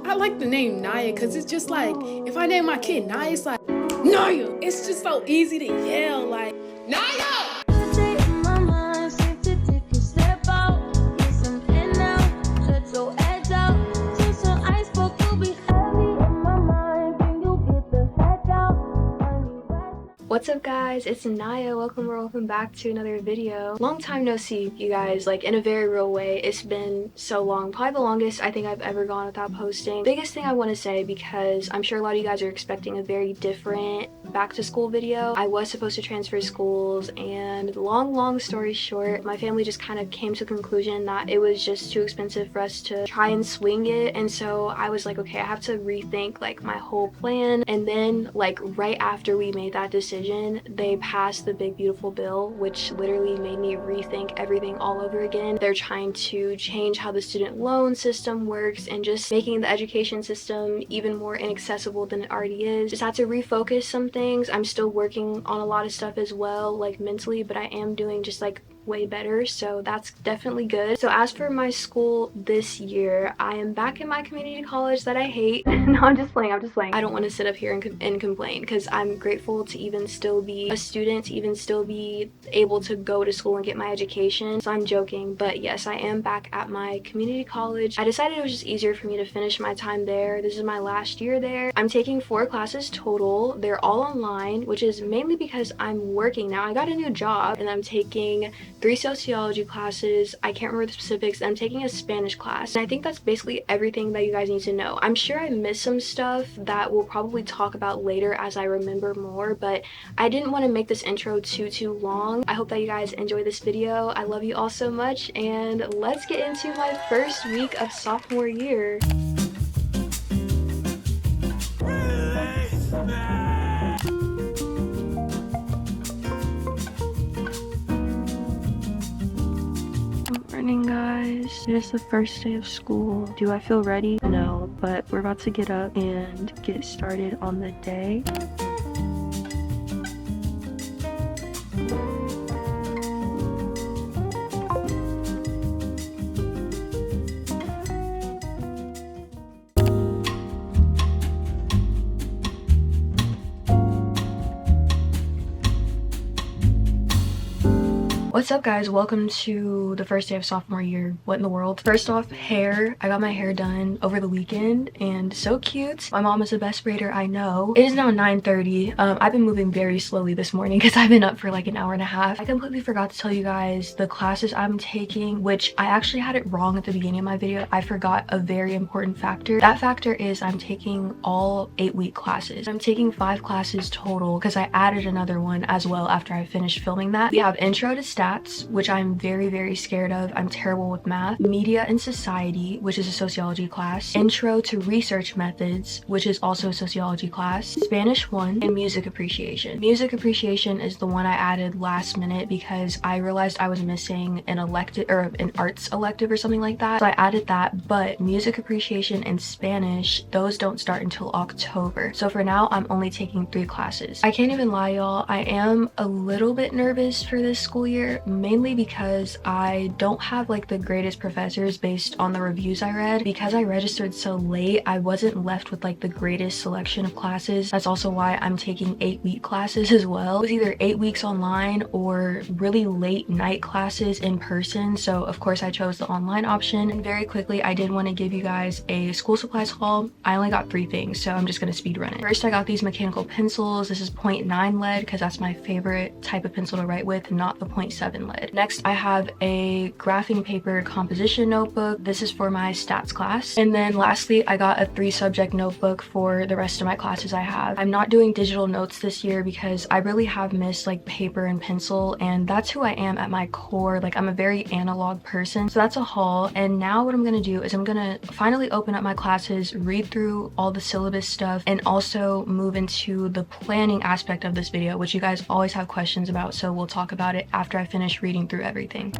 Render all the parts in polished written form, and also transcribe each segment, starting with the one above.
I like the name Naya because it's just like, if I name my kid Naya, it's like, Naya! It's just so easy to yell, like, Naya! What's up guys, it's Naya. Welcome back to another video. Long time no see, you guys, like in a very real way. It's been so long, probably the longest I think I've ever gone without posting. Biggest thing I want to say, because I'm sure a lot of you guys are expecting a very different back to school video. I was supposed to transfer schools, and long story short, my family just kind of came to the conclusion that it was just too expensive for us to try and swing it. And so I was like, okay, I have to rethink like my whole plan. And then like right after we made that decision, they passed the big beautiful bill, which literally made me rethink everything all over again. They're trying to change how the student loan system works and just making the education system even more inaccessible than it already is. Just had to refocus some things. I'm still working on a lot of stuff as well, like mentally, but I am doing just like way better, so that's definitely good. So as for my school this year, I am back in my community college that I hate. No, I'm just playing. I don't want to sit up here and complain, because I'm grateful to even still be a student, to even still be able to go to school and get my education. So I'm joking, but yes, I am back at my community college. I decided it was just easier for me to finish my time there. This is my last year there. I'm taking 4 classes total. They're all online, which is mainly because I'm working now. I got a new job and I'm taking 3 sociology classes. I can't remember the specifics. I'm taking a Spanish class, and I think that's basically everything that you guys need to know. I'm sure I missed some stuff that we'll probably talk about later as I remember more, but I didn't want to make this intro too long. I hope that you guys enjoy this video. I love you all so much, and let's get into my first week of sophomore year. Morning guys, it is the first day of school. Do I feel ready? No, but we're about to get up and get started on the day. What's up guys, welcome to the first day of sophomore year. What in the world? First off, hair. I got my hair done over the weekend and so cute. My mom is the best braider I know. It is now 9:30. I've been moving very slowly this morning because I've been up for like an hour and a half. I completely forgot to tell you guys the classes I'm taking, which I actually had it wrong at the beginning of my video. I forgot a very important factor. That factor is I'm taking all 8-week classes. I'm taking 5 classes total because I added another one as well after I finished filming that. We have intro to stats, which I'm very scared of. I'm terrible with math. Media and society, which is a sociology class. Intro to research methods, which is also a sociology class. Spanish 1, and music appreciation. Music appreciation is the one I added last minute because I realized I was missing an elective or an arts elective or something like that. So I added that, but music appreciation and Spanish, those don't start until October. So for now, I'm only taking 3 classes. I can't even lie, y'all. I am a little bit nervous for this school year, mainly because I don't have like the greatest professors based on the reviews I read. Because I registered so late, I wasn't left with like the greatest selection of classes. That's also why I'm taking 8-week classes as well. It was either 8 weeks online or really late night classes in person, so of course I chose the online option. And very quickly, I did want to give you guys a school supplies haul. I only got 3 things, so I'm just gonna speed run it. First, I got these mechanical pencils. This is 0.9 lead because that's my favorite type of pencil to write with, not the 0.7 lead. Next, I have a graphing paper composition notebook. This is for my stats class. And then lastly, I got a 3-subject notebook for the rest of my classes I have. I'm not doing digital notes this year because I really have missed like paper and pencil, and that's who I am at my core. Like, I'm a very analog person. So that's a haul. And now what I'm gonna do is I'm gonna finally open up my classes, read through all the syllabus stuff, and also move into the planning aspect of this video, which you guys always have questions about, so we'll talk about it after I finish reading through everything.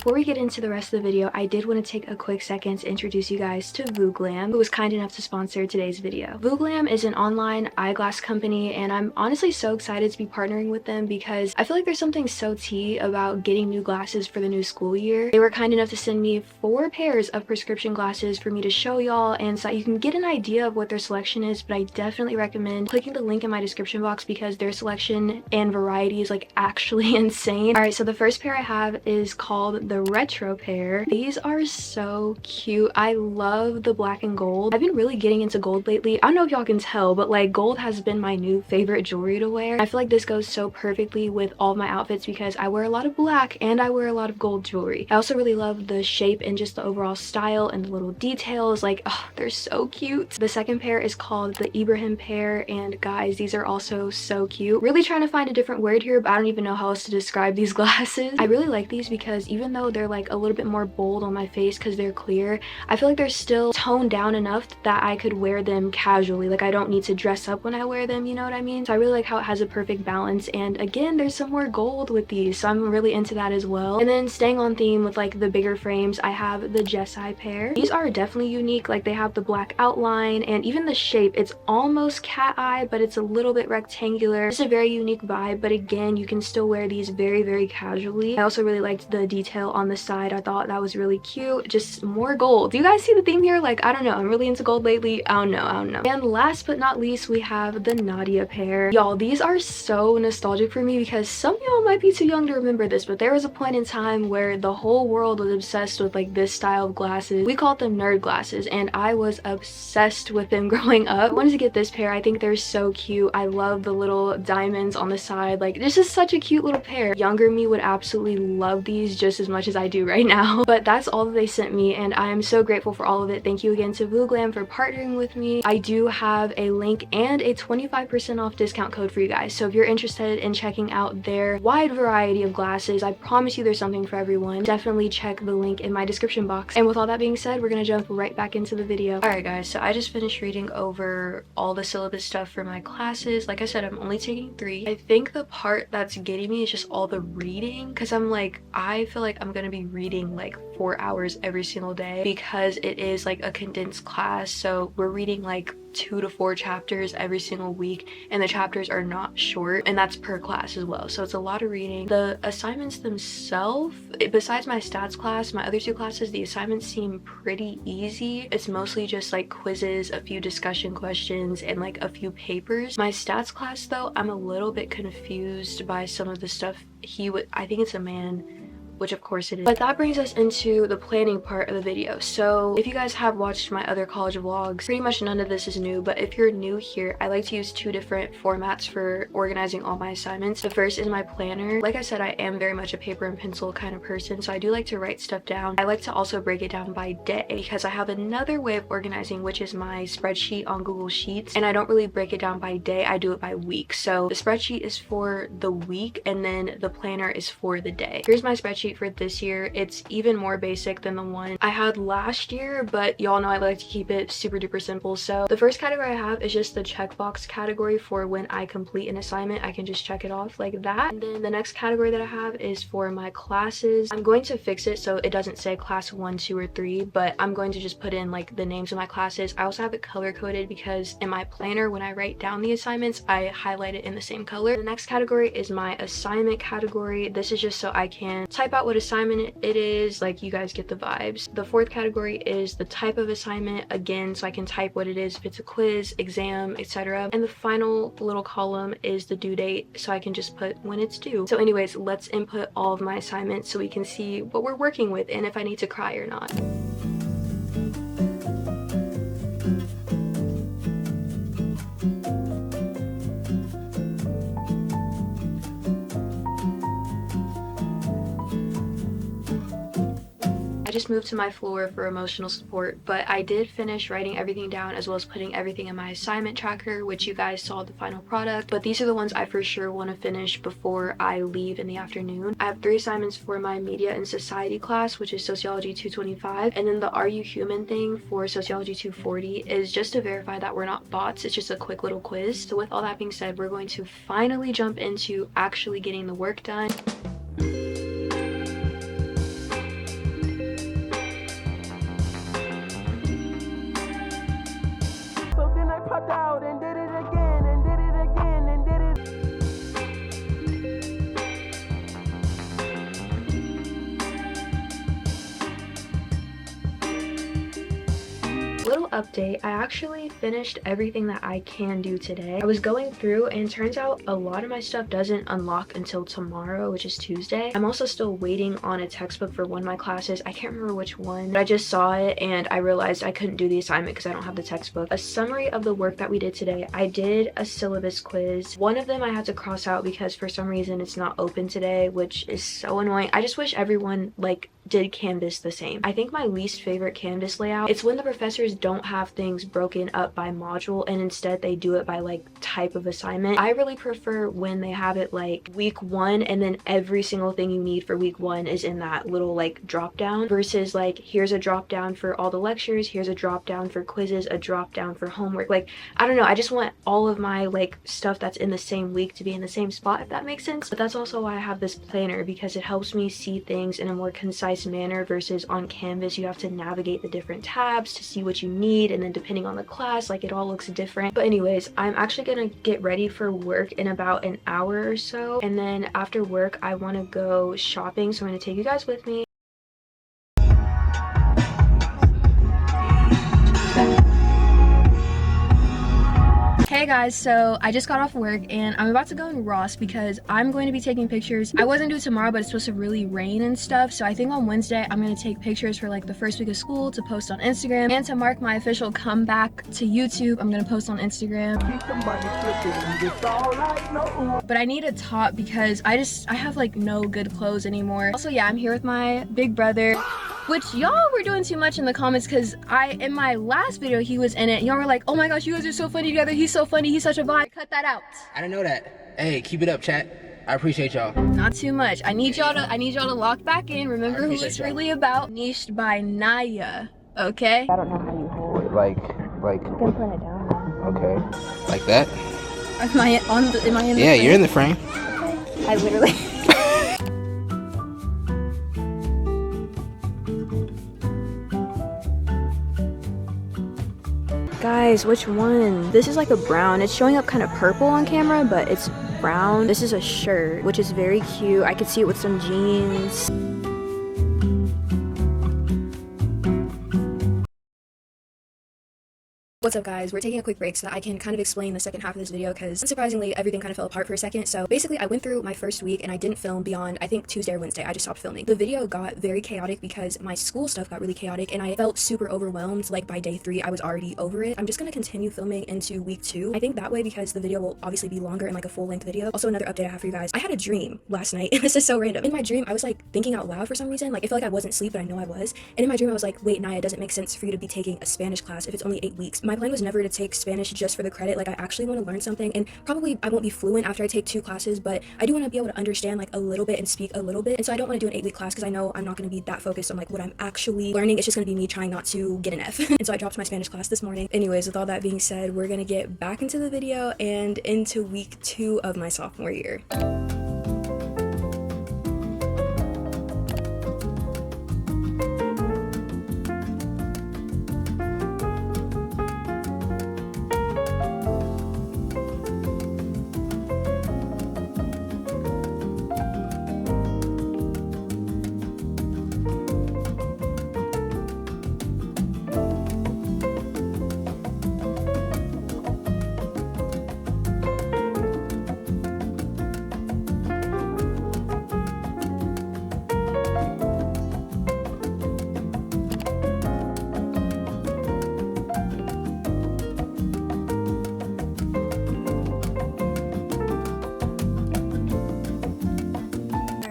Before we get into the rest of the video, I did want to take a quick second to introduce you guys to Vooglam, who was kind enough to sponsor today's video. Vooglam is an online eyeglass company, and I'm honestly so excited to be partnering with them because I feel like there's something so tea about getting new glasses for the new school year. They were kind enough to send me 4 pairs of prescription glasses for me to show y'all, and so you can get an idea of what their selection is, but I definitely recommend clicking the link in my description box because their selection and variety is like actually insane. Alright, so the first pair I have is called the retro pair. These are so cute. I love the black and gold. I've been really getting into gold lately. I don't know if y'all can tell, but like gold has been my new favorite jewelry to wear. I feel like this goes so perfectly with all of my outfits because I wear a lot of black and I wear a lot of gold jewelry. I also really love the shape and just the overall style and the little details. Like, oh, they're so cute. The second pair is called the Ibrahim pair, and guys, these are also so cute. Really trying to find a different word here, but I don't even know how else to describe these glasses. I really like these because even though they're like a little bit more bold on my face because they're clear, I feel like they're still toned down enough that I could wear them casually. Like I don't need to dress up when I wear them, you know what I mean? So I really like how it has a perfect balance, and again, there's some more gold with these, so I'm really into that as well. And then staying on theme with like the bigger frames, I have the Jessie pair. These are definitely unique. Like they have the black outline and even the shape. It's almost cat eye, but it's a little bit rectangular. It's a very unique vibe, but again, you can still wear these very casually. I also really liked the detail on the side. I thought that was really cute. Just more gold. Do you guys see the theme here? Like, I don't know, I'm really into gold lately. I don't know. And last but not least, we have the Nadia pair. Y'all, these are so nostalgic for me because some of y'all might be too young to remember this, but there was a point in time where the whole world was obsessed with like this style of glasses. We called them nerd glasses, and I was obsessed with them growing up. I wanted to get this pair. I think they're so cute. I love the little diamonds on the side. Like, this is such a cute little pair. Younger me would absolutely love these just as much as I do right now. But that's all that they sent me, and I am so grateful for all of it. Thank you again to Vooglam for partnering with me. I do have a link and a 25% off discount code for you guys, so if you're interested in checking out their wide variety of glasses, I promise you there's something for everyone. Definitely check the link in my description box. And with all that being said, we're gonna jump right back into the video. Alright guys, so I just finished reading over all the syllabus stuff for my classes. Like I said, I'm only taking 3. I think the part that's getting me is just all the reading, because I'm like, I feel like I'm gonna be reading like 4 hours every single day because it is like a condensed class, so we're reading like 2 to 4 chapters every single week, and the chapters are not short, and that's per class as well, so it's a lot of reading. The assignments themselves, besides my stats class, my other 2 classes, the assignments seem pretty easy. It's mostly just like quizzes, a few discussion questions, and like a few papers. My stats class though, I'm a little bit confused by some of the stuff I think it's a man, which of course it is. But that brings us into the planning part of the video. So if you guys have watched my other college vlogs, pretty much none of this is new, but if you're new here, I like to use 2 different formats for organizing all my assignments. The first is my planner. Like I said, I am very much a paper and pencil kind of person, so I do like to write stuff down. I like to also break it down by day because I have another way of organizing, which is my spreadsheet on Google Sheets, and I don't really break it down by day, I do it by week. So the spreadsheet is for the week, and then the planner is for the day. Here's my spreadsheet for this year. It's even more basic than the one I had last year, but y'all know I like to keep it super duper simple. So the first category I have is just the checkbox category for when I complete an assignment. I can just check it off like that. And then the next category that I have is for my classes. I'm going to fix it so it doesn't say class 1, 2, or 3, but I'm going to just put in like the names of my classes. I also have it color coded because in my planner, when I write down the assignments, I highlight it in the same color. The next category is my assignment category. This is just so I can type out what assignment it is, like you guys get the vibes. The fourth category is the type of assignment, again, so I can type what it is, if it's a quiz, exam, etc. And the final little column is the due date, so I can just put when it's due. So anyways, let's input all of my assignments so we can see what we're working with and if I need to cry or not. I just moved to my floor for emotional support, but I did finish writing everything down as well as putting everything in my assignment tracker, which you guys saw the final product. But these are the ones I for sure want to finish before I leave in the afternoon. I have 3 assignments for my media and society class, which is sociology 225, and then the Are You Human thing for sociology 240 is just to verify that we're not bots. It's just a quick little quiz. So with all that being said, we're going to finally jump into actually getting the work done. popped out and did it again and did it again and did it. Little update, I actually finished everything that I can do today. I was going through and turns out a lot of my stuff doesn't unlock until tomorrow, which is Tuesday. I'm also still waiting on a textbook for one of my classes. I can't remember which one, but I just saw it and I realized I couldn't do the assignment because I don't have the textbook. A summary of the work that we did today. I did a syllabus quiz. One of them I had to cross out because for some reason it's not open today, which is so annoying. I just wish everyone did Canvas the same. I think my least favorite Canvas layout, it's when the professors don't have things broken up by module and instead they do it by type of assignment. I really prefer when they have it week 1 and then every single thing you need for week 1 is in that little drop down versus here's a drop down for all the lectures, here's a drop down for quizzes, a drop down for homework. I don't know, I just want all of my stuff that's in the same week to be in the same spot, if that makes sense. But that's also why I have this planner, because it helps me see things in a more concise manner versus on Canvas you have to navigate the different tabs to see what you need, and then depending on the class it all looks different. But anyways, I'm actually gonna get ready for work in about an hour or so, and then after work I want to go shopping, so I'm gonna take you guys with me. Hey guys, so I just got off work and I'm about to go in Ross because I'm going to be taking pictures. I wasn't due tomorrow, but it's supposed to really rain and stuff, so I think on Wednesday I'm going to take pictures for the first week of school to post on Instagram, and to mark my official comeback to YouTube I'm going to post on Instagram. But I need a top because I have no good clothes anymore. Also, yeah, I'm here with my big brother, which y'all were doing too much in the comments because in my last video he was in it. Y'all were like, oh my gosh, you guys are so funny together, he's so funny, he's such a vibe. Cut that out. I didn't know that. Hey, keep it up, chat. I appreciate y'all. Not too much. I need y'all to lock back in. Remember who it's really about. Niched by Naya. Okay? I don't know how you hold it. Like. You can put it down now. Okay. Like that? Am I in the frame? Yeah, you're in the frame. Okay. I literally. Guys, which one? This is a brown. It's showing up kind of purple on camera, but it's brown. This is a shirt, which is very cute. I could see it with some jeans. What's up guys, we're taking a quick break so that I can kind of explain the second half of this video because unsurprisingly everything kind of fell apart for a second. So basically I went through my first week and I didn't film beyond I think Tuesday or Wednesday. I just stopped filming. The video got very chaotic because my school stuff got really chaotic and I felt super overwhelmed. By day 3 I was already over it. I'm just gonna continue filming into week 2. I think that way because the video will obviously be longer and a full-length video. Also, another update I have for you guys. I had a dream last night and this is so random. In my dream I was thinking out loud for some reason. I felt I wasn't asleep but I know I was. And in my dream I was wait, Naya, it doesn't make sense for you to be taking a Spanish class if it's only 8 weeks. My plan was never to take Spanish just for the credit. I actually want to learn something, and probably I won't be fluent after I take 2 classes, but I do want to be able to understand a little bit and speak a little bit. And so I don't want to do an 8-week class because I know I'm not going to be that focused on what I'm actually learning. It's just going to be me trying not to get an F. And so I dropped my Spanish class this morning. Anyways, with all that being said, we're going to get back into the video and into week 2 of my sophomore year.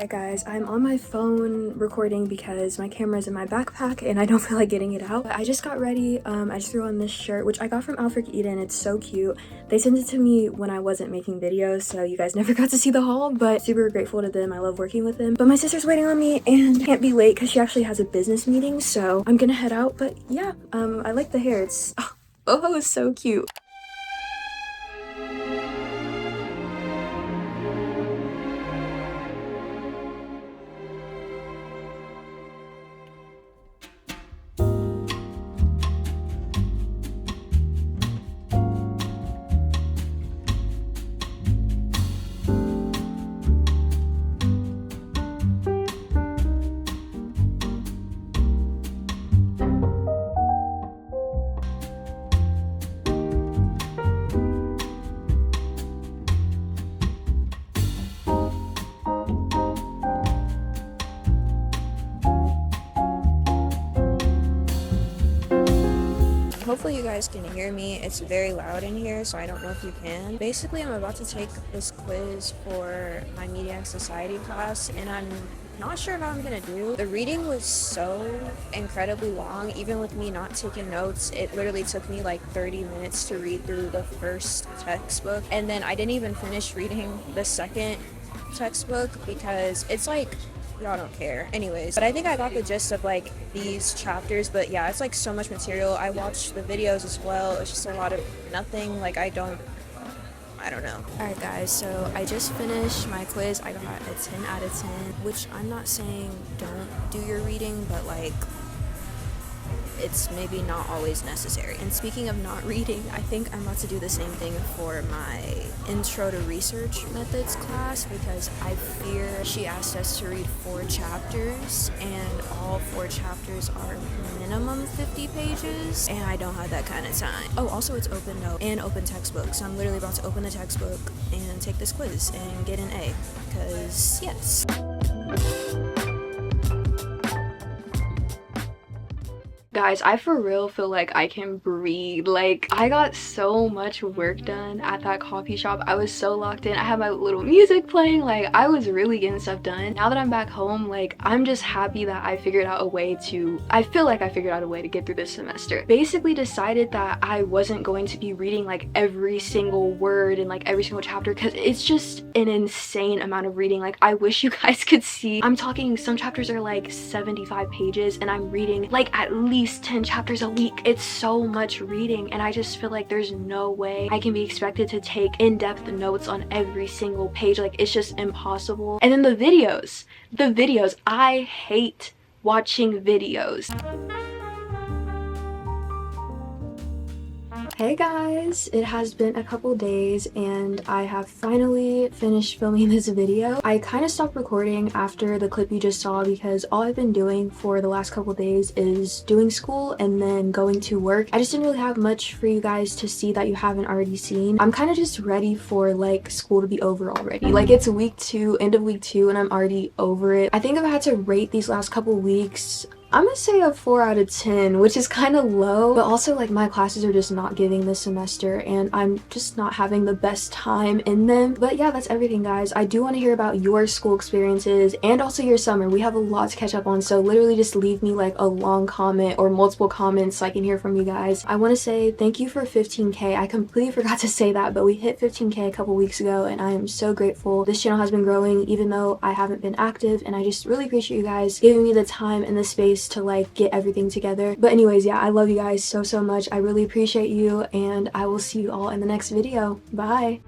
Guys, I'm on my phone recording because my camera's in my backpack and I don't feel like getting it out. But I just got ready. I just threw on this shirt, which I got from Alfred Eden. It's so cute. They sent it to me when I wasn't making videos, so you guys never got to see the haul, but super grateful to them. I love working with them. But my sister's waiting on me and can't be late because she actually has a business meeting, so I'm gonna head out. But yeah, I like the hair. It's it's so cute. guys can hear me. It's very loud in here, so I don't know if you can. Basically, I'm about to take this quiz for my media and society class, and I'm not sure how I'm gonna do. The reading was so incredibly long. Even with me not taking notes, it literally took me like 30 minutes to read through the first textbook, and then I didn't even finish reading the second textbook because it's like, y'all don't care. Anyways, but I think I got the gist of like these chapters. But yeah, it's like so much material. I watched the videos as well. It's just a lot of nothing. Like I don't know. Alright guys, so I just finished my quiz. I got a 10 out of 10, which I'm not saying don't do your reading, but like it's maybe not always necessary. And speaking of not reading, I think I'm about to do the same thing for my intro to research methods class, because I fear she asked us to read 4 chapters, and all 4 chapters are minimum 50 pages, and I don't have that kind of time. Oh, also it's open note and open textbook, so I'm literally about to open the textbook and take this quiz and get an A, because yes. Guys, I for real feel like I can breathe. Like, I got so much work done at that coffee shop. I was so locked in. I had my little music playing. Like, I was really getting stuff done. Now that I'm back home, like, I'm just happy that I figured out a way to, I feel like I figured out a way to get through this semester. Basically decided that I wasn't going to be reading like every single word and like every single chapter, because it's just an insane amount of reading. Like, I wish you guys could see. I'm talking, some chapters are like 75 pages and I'm reading like at least 10 chapters a week. It's so much reading, and I just feel like there's no way I can be expected to take in-depth notes on every single page. Like, it's just impossible. And then the videos, I hate watching videos. Hey guys, it has been a couple days and I have finally finished filming this video. I kind of stopped recording after the clip you just saw because all I've been doing for the last couple days is doing school and then going to work. I just didn't really have much for you guys to see that you haven't already seen. I'm kind of just ready for like school to be over already. Like, it's week 2, end of week 2, and I'm already over it. I think if I had to rate these last couple weeks, I'm gonna say a 4 out of 10, which is kind of low, but also like my classes are just not giving this semester and I'm just not having the best time in them. But yeah, that's everything guys. I do want to hear about your school experiences and also your summer. We have a lot to catch up on, so literally just leave me like a long comment or multiple comments so I can hear from you guys. I want to say thank you for 15k. I completely forgot to say that, but we hit 15k a couple weeks ago and I am so grateful. This channel has been growing even though I haven't been active, and I just really appreciate you guys giving me the time and the space to like get everything together. But anyways, yeah, I love you guys so much. I really appreciate you, and I will see you all in the next video. Bye.